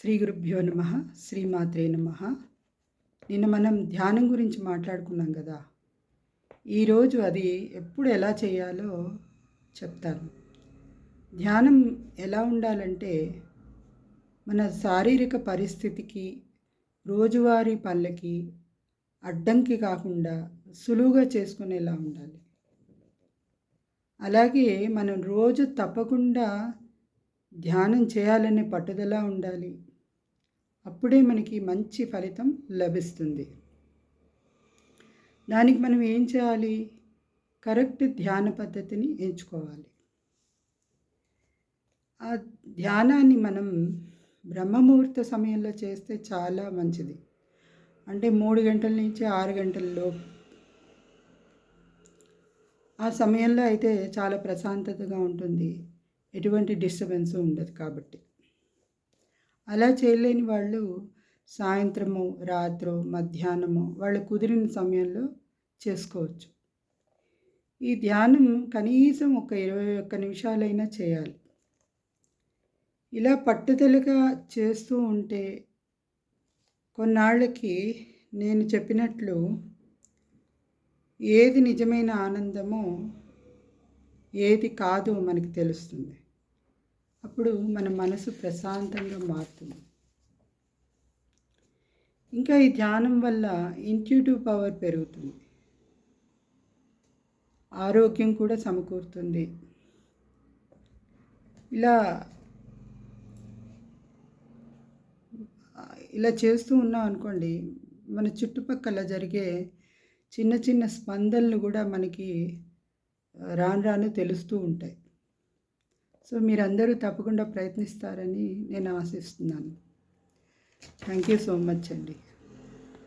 శ్రీ గురుభ్యో నమ. శ్రీమాత్రే నమ. నిన్న మనం ధ్యానం గురించి మాట్లాడుకున్నాం కదా. ఈరోజు అది ఎప్పుడు ఎలా చేయాలో చెప్తాను. ధ్యానం ఎలా ఉండాలంటే మన శారీరక పరిస్థితికి, రోజువారీ పనులకి అడ్డంకి కాకుండా సులువుగా చేసుకునేలా ఉండాలి. అలాగే మనం రోజు తప్పకుండా ధ్యానం చేయాలనే పట్టుదల ఉండాలి. అప్పుడే మనకి మంచి ఫలితం లభిస్తుంది. దానికి మనం ఏం చేయాలి? కరెక్ట్ ధ్యాన పద్ధతిని ఎంచుకోవాలి. ఆ ధ్యానాన్ని మనం బ్రహ్మముహూర్త సమయంలో చేస్తే చాలా మంచిది. అంటే 3 గంటల నుంచి 6 గంటల్లో ఆ సమయంలో అయితే చాలా ప్రశాంతతగా ఉంటుంది. ఎటువంటి డిస్టర్బెన్స్ ఉండదు కాబట్టి. అలా చేయలేని వాళ్ళు సాయంత్రము, రాత్రో, మధ్యాహ్నమో వాళ్ళు కుదిరిన సమయంలో చేసుకోవచ్చు. ఈ ధ్యానం కనీసం ఒక 21 నిమిషాలైనా చేయాలి. ఇలా పట్టుదలగా చేస్తూ ఉంటే కొన్నాళ్ళకి నేను చెప్పినట్లు ఏది నిజమైన ఆనందమో ఏది కాదో మనకి తెలుస్తుంది. అప్పుడు మన మనసు ప్రశాంతంగా మారుతుంది. ఇంకా ఈ ధ్యానం వల్ల ఇంట్యూటివ్ పవర్ పెరుగుతుంది, ఆరోగ్యం కూడా సమకూరుతుంది. ఇలా చేస్తూ ఉన్నాం అనుకోండి, మన చుట్టుపక్కల జరిగే చిన్న చిన్న స్పందనలు కూడా మనకి రాను రాను తెలుస్తూ ఉంటాయి. సో మీరందరూ తప్పకుండా ప్రయత్నిస్తారని నేను ఆశిస్తున్నాను. థ్యాంక్ యూ సో మచ్ అండి.